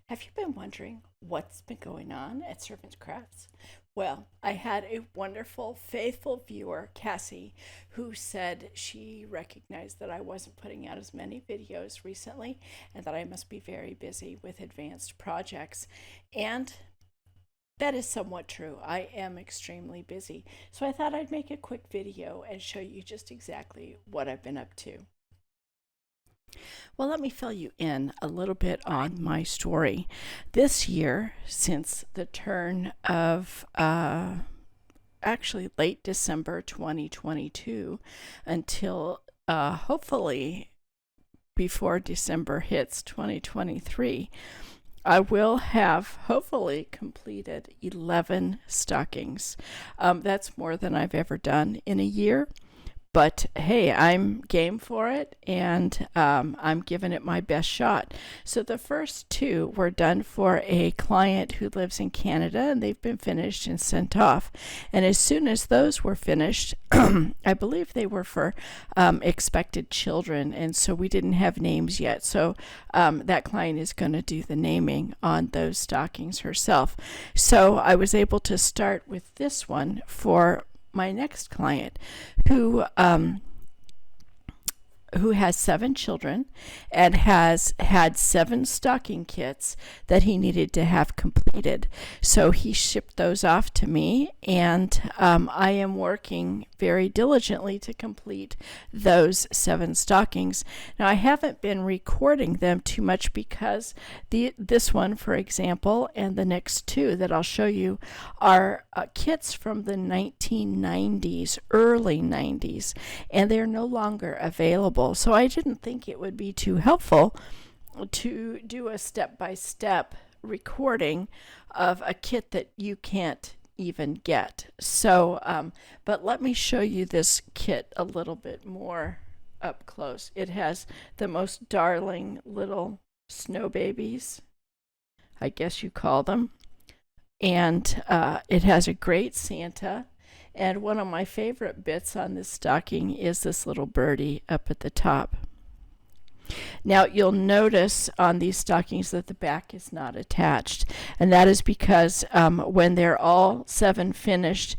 Have you been wondering what's been going on at Servant Crafts? Well, I had a wonderful, faithful viewer, Cassie, who said she recognized that I wasn't putting out as many videos recently and that I must be very busy with advanced projects. And that is somewhat true. I am extremely busy. So I thought I'd make a quick video and show you just exactly what I've been up to. Well, let me fill you in a little bit on my story. This year, since the turn of actually late December 2022 until hopefully before December hits 2023, I will have hopefully completed 11 stockings. That's more than I've ever done in a year. But hey, I'm game for it, and I'm giving it my best shot. So the first two were done for a client who lives in Canada, and they've been finished and sent off. And as soon as those were finished, I believe they were for expected children, and so we didn't have names yet. So that client is going to do the naming on those stockings herself. So I was able to start with this one for my next client who has 7 children and has had 7 stocking kits that he needed to have completed. So he shipped those off to me, and I am working very diligently to complete those 7 stockings. Now, I haven't been recording them too much because this one, for example, and the next two that I'll show you are kits from the 1990s, early 90s, and they're no longer available. So I didn't think it would be too helpful to do a step-by-step recording of a kit that you can't even get. So, but let me show you this kit a little bit more up close. It has the most darling little snow babies, I guess you call them. And it has a great Santa. And one of my favorite bits on this stocking is this little birdie up at the top. Now, you'll notice on these stockings that the back is not attached, and that is because when they're all 7 finished,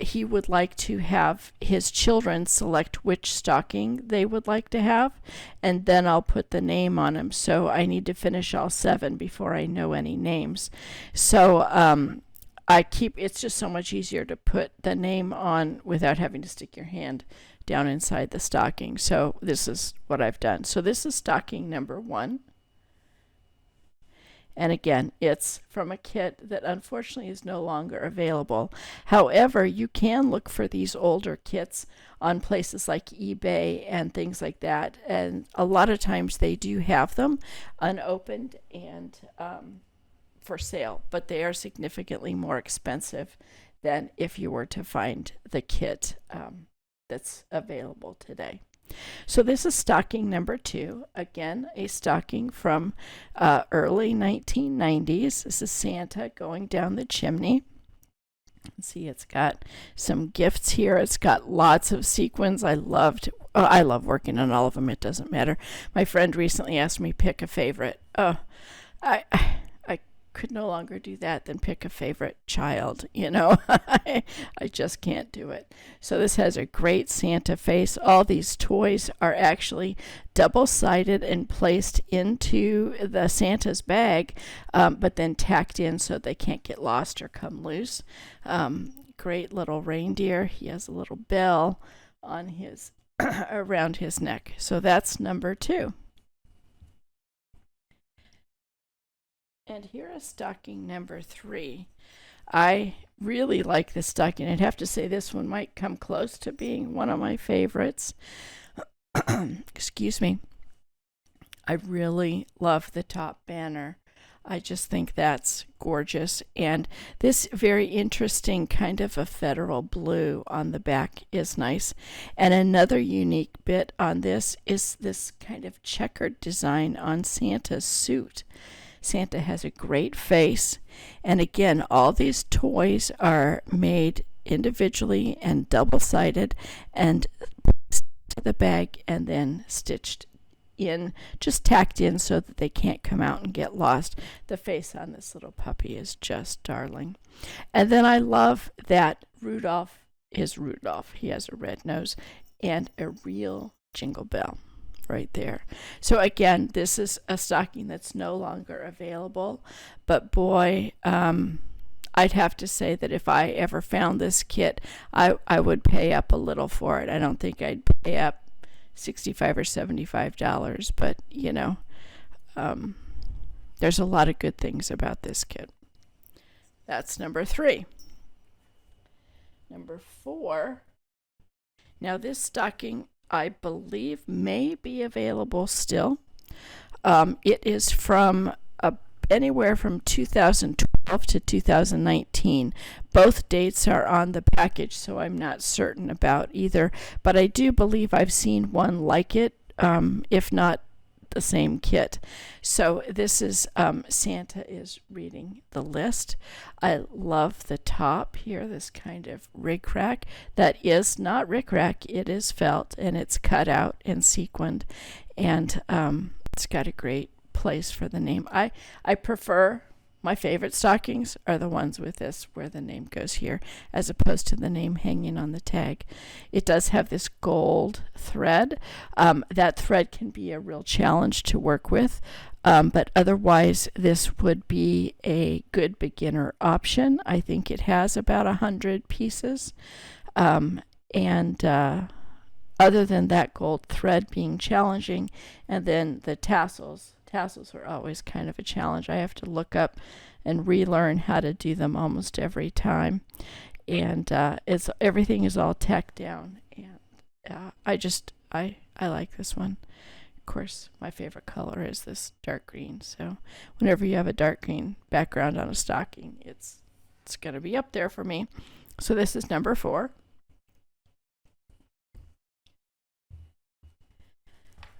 he would like to have his children select which stocking they would like to have, and then I'll put the name on them. So I need to finish all 7 before I know any names. So it's just so much easier to put the name on without having to stick your hand down inside the stocking. So this is what I've done. So this is stocking number 1. And again, it's from a kit that unfortunately is no longer available. However, you can look for these older kits on places like eBay and things like that. And a lot of times they do have them unopened and for sale, but they are significantly more expensive than if you were to find the kit that's available today. So this is stocking number 2. Again, a stocking from early 1990s. This is Santa going down the chimney. See, it's got some gifts here. It's got lots of sequins. I love working on all of them. It doesn't matter. My friend recently asked me pick a favorite. I could no longer do that than pick a favorite child. I just can't do it. So this has a great Santa face. All these toys are actually double-sided and placed into the Santa's bag, but then tacked in so they can't get lost or come loose. Great little reindeer. He has a little bell on his around his neck. So that's number 2. And here is stocking number 3. I really like this stocking. I'd have to say this one might come close to being one of my favorites. Excuse me. I really love the top banner. I just think that's gorgeous. And this very interesting kind of a federal blue on the back is nice. And another unique bit on this is this kind of checkered design on Santa's suit. Santa has a great face, and again, all these toys are made individually and double-sided and to the bag and then stitched in, just tacked in so that they can't come out and get lost. The face on this little puppy is just darling. And then I love that Rudolph is Rudolph. He has a red nose and a real jingle bell right there. So again, this is a stocking that's no longer available, but boy, I'd have to say that if I ever found this kit, I would pay up a little for it. I don't think I'd pay up $65 or $75, but there's a lot of good things about this kit. That's number 3. Number 4. Now this stocking, I believe, may be available still. It is from anywhere from 2012 to 2019. Both dates are on the package, so I'm not certain about either. But I do believe I've seen one like it, if not the same kit. So this is Santa is reading the list. I love the top here, this kind of rickrack. That is not rickrack, it is felt, and it's cut out and sequined, and it's got a great place for the name. I prefer, my favorite stockings are the ones with this where the name goes here as opposed to the name hanging on the tag. It does have this gold thread. That thread can be a real challenge to work with, but otherwise this would be a good beginner option. I think it has about 100 pieces, and other than that gold thread being challenging, and then the tassels are always kind of a challenge. I have to look up and relearn how to do them almost every time, and everything is all tacked down, and I like this one. Of course, my favorite color is this dark green, so whenever you have a dark green background on a stocking, it's going to be up there for me. So this is number 4.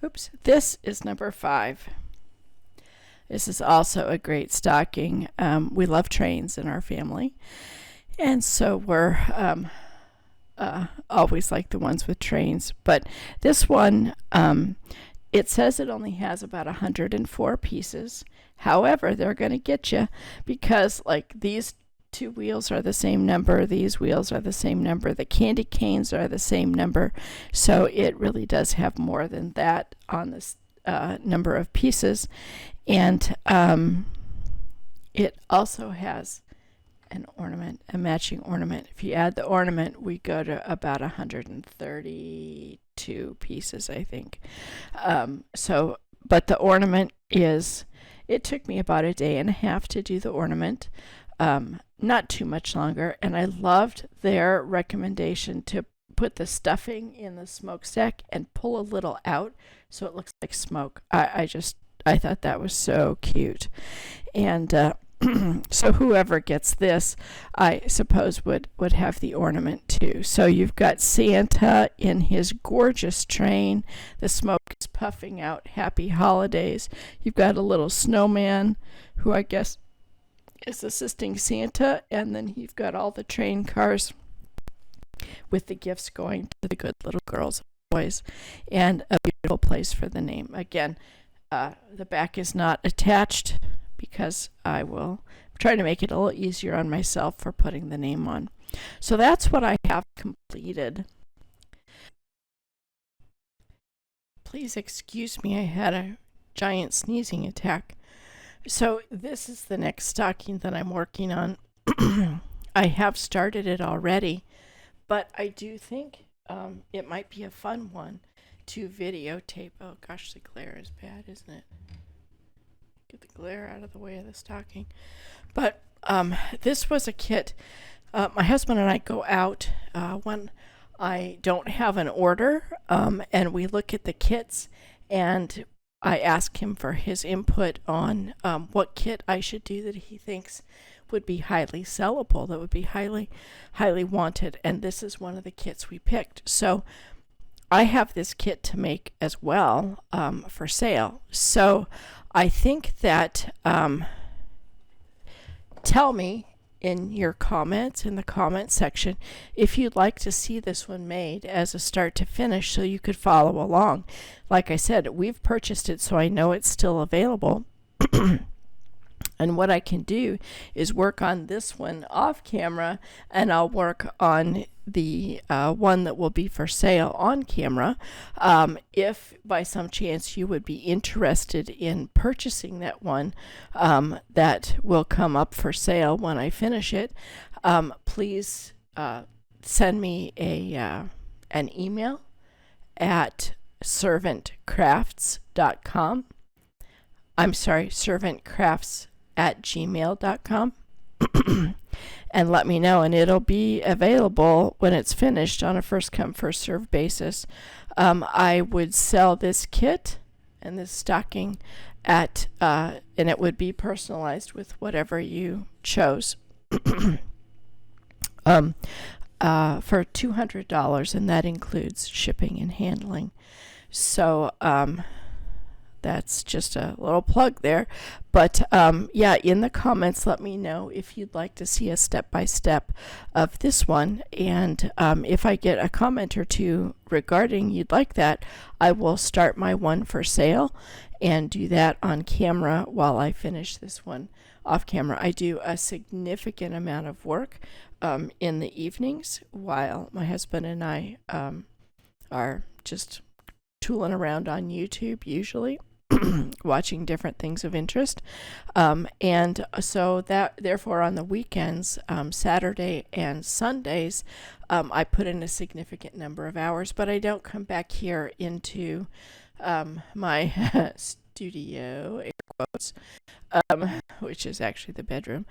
Oops, this is number 5. This is also a great stocking. We love trains in our family, and so we're always like the ones with trains. But this one, it says it only has about 104 pieces. However, they're going to get you because like these 2 wheels are the same number, these wheels are the same number, the candy canes are the same number, so it really does have more than that on this number of pieces. And it also has an ornament, a matching ornament. If you add the ornament, we go to about 132 pieces, I think. But the ornament is, it took me about a day and a half to do the ornament, not too much longer. And I loved their recommendation to put the stuffing in the smokestack and pull a little out so it looks like smoke. I thought that was so cute. And so whoever gets this, I suppose, would have the ornament too. So you've got Santa in his gorgeous train. The smoke is puffing out. Happy holidays. You've got a little snowman who I guess is assisting Santa. And then you've got all the train cars with the gifts going to the good little girls and boys. And a beautiful place for the name. Again, the back is not attached because I'm trying to make it a little easier on myself for putting the name on. So that's what I have completed. Please excuse me, I had a giant sneezing attack. So this is the next stocking that I'm working on. I have started it already, but I do think it might be a fun one to videotape. Oh gosh, the glare is bad, isn't it? Get the glare out of the way of the stocking. But this was a kit. My husband and I go out when I don't have an order, and we look at the kits, and I ask him for his input on what kit I should do that he thinks would be highly sellable, that would be highly wanted. And this is one of the kits we picked. So I have this kit to make as well for sale. So I think that tell me in your comments in the comment section if you'd like to see this one made as a start to finish so you could follow along. Like I said, we've purchased it, so I know it's still available. And what I can do is work on this one off camera, and I'll work on the one that will be for sale on camera. If by some chance you would be interested in purchasing that one, that will come up for sale when I finish it, please send me an email at servantcrafts.com. I'm sorry, servantcrafts@gmail.com. And let me know, and it'll be available when it's finished on a first come first serve basis. I would sell this kit and this stocking at and it would be personalized with whatever you chose for $200, and that includes shipping and handling. So that's just a little plug there. But yeah, in the comments, let me know if you'd like to see a step-by-step of this one. And if I get a comment or two regarding you'd like that, I will start my one for sale and do that on camera while I finish this one off camera. I do a significant amount of work in the evenings while my husband and I are just tooling around on YouTube usually. Watching different things of interest, and so that therefore on the weekends, Saturday and Sundays, I put in a significant number of hours, but I don't come back here into my studio, air quotes, which is actually the bedroom,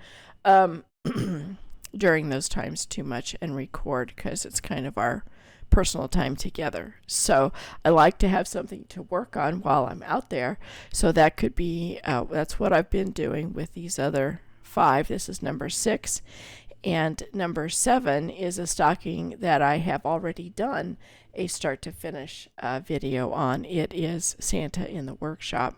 during those times too much and record, because it's kind of our personal time together. So I like to have something to work on while I'm out there. So that could be, that's what I've been doing with these other 5. This is number 6. And number 7 is a stocking that I have already done a start to finish video on. It is Santa in the Workshop.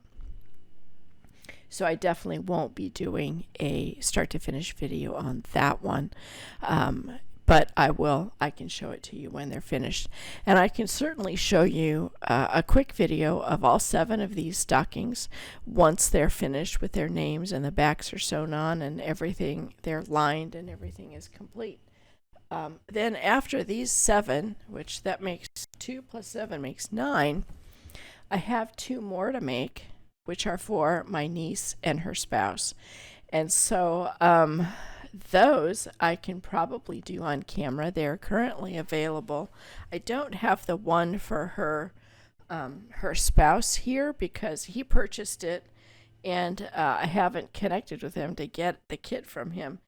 So I definitely won't be doing a start to finish video on that one. But I can show it to you when they're finished. And I can certainly show you a quick video of all 7 of these stockings once they're finished with their names and the backs are sewn on and everything, they're lined and everything is complete. Then after these 7, which that makes 2 plus 7 makes 9, I have 2 more to make, which are for my niece and her spouse. And so those I can probably do on camera. They're currently available. I don't have the one for her spouse here because he purchased it, and I haven't connected with him to get the kit from him.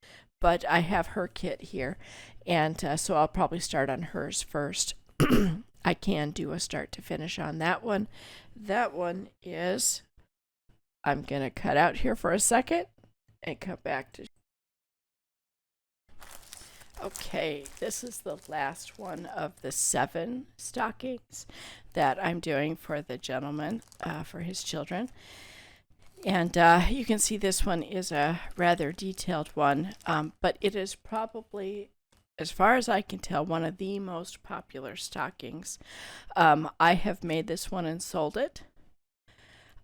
But I have her kit here, and so I'll probably start on hers first. I can do a start to finish on that one. That one is, I'm going to cut out here for a second and come back to. Okay, this is the last one of the 7 stockings that I'm doing for the gentleman, for his children. And you can see this one is a rather detailed one, but it is probably, as far as I can tell, one of the most popular stockings. I have made this one and sold it.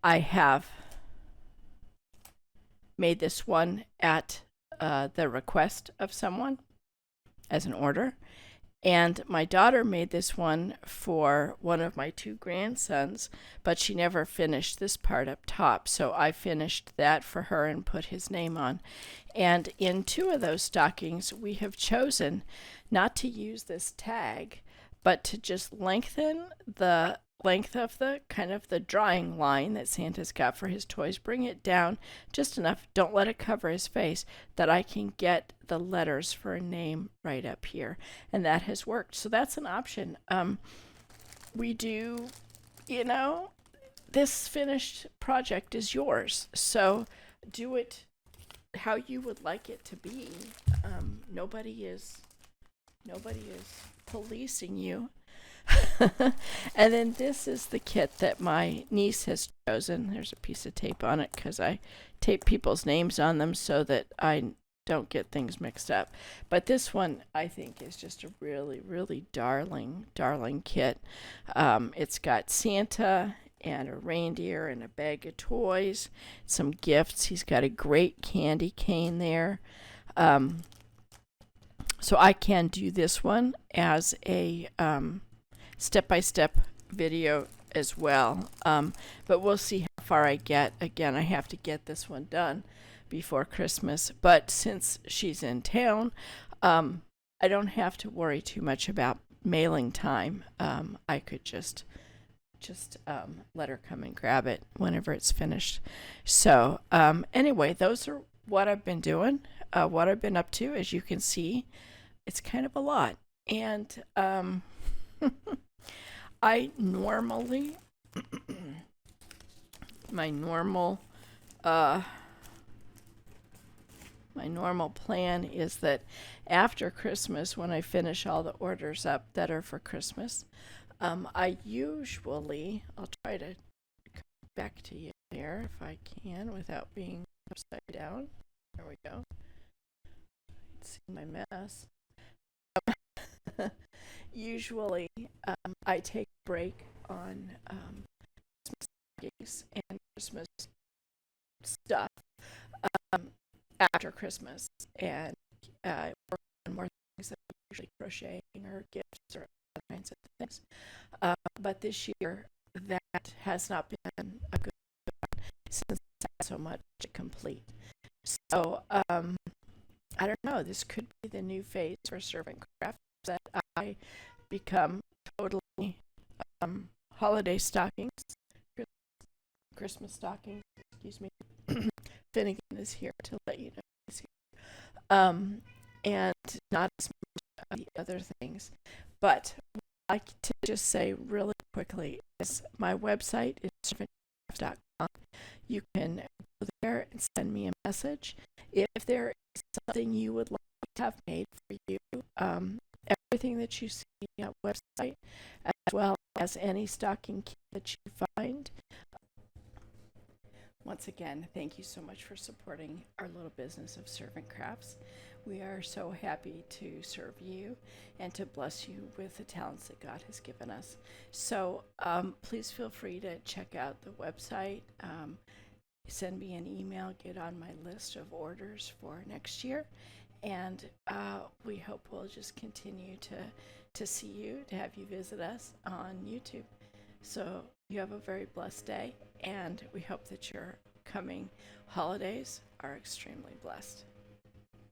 I have made this one at the request of someone as an order, and my daughter made this one for one of my 2 grandsons, but she never finished this part up top, so I finished that for her and put his name on. And in 2 of those stockings we have chosen not to use this tag, but to just lengthen the length of the kind of the drawing line that Santa's got for his toys, bring it down just enough, don't let it cover his face, that I can get the letters for a name right up here. And that has worked. So that's an option. We do, this finished project is yours. So do it how you would like it to be. Nobody is policing you. And then this is the kit that my niece has chosen. There's a piece of tape on it because I tape people's names on them so that I don't get things mixed up. But this one, I think, is just a really, really darling kit. It's got Santa and a reindeer and a bag of toys, some gifts. He's got a great candy cane there. Um, so I can do this one as a step-by-step video as well. But we'll see how far I get. Again, I have to get this one done before Christmas. But since she's in town, I don't have to worry too much about mailing time. I could just let her come and grab it whenever it's finished. So anyway, those are what I've been doing, what I've been up to. As you can see, it's kind of a lot. And I normally, my normal plan is that after Christmas, when I finish all the orders up that are for Christmas, I'll try to come back to you there if I can without being upside down. There we go. See my mess. Usually, I take a break on Christmas gigs and Christmas stuff after Christmas, and work on more things that I'm usually crocheting or gifts or other kinds of things. But this year, that has not been a good one since I had so much to complete. So I don't know. This could be the new phase for Servant Crafts, that I become totally holiday stockings, Christmas stockings. Excuse me. Finnegan is here to let you know he's here. And not as much of the other things. But what I'd like to just say really quickly is my website is servantcrafts.com. You can go there and send me a message. If there is something you would like to have made for you, everything that you see on the website, as well as any stocking kit that you find. Once again, thank you so much for supporting our little business of Servant Crafts. We are so happy to serve you and to bless you with the talents that God has given us. So please feel free to check out the website. Send me an email, get on my list of orders for next year. And we hope we'll just continue to see you, to have you visit us on YouTube. So you have a very blessed day, and we hope that your coming holidays are extremely blessed.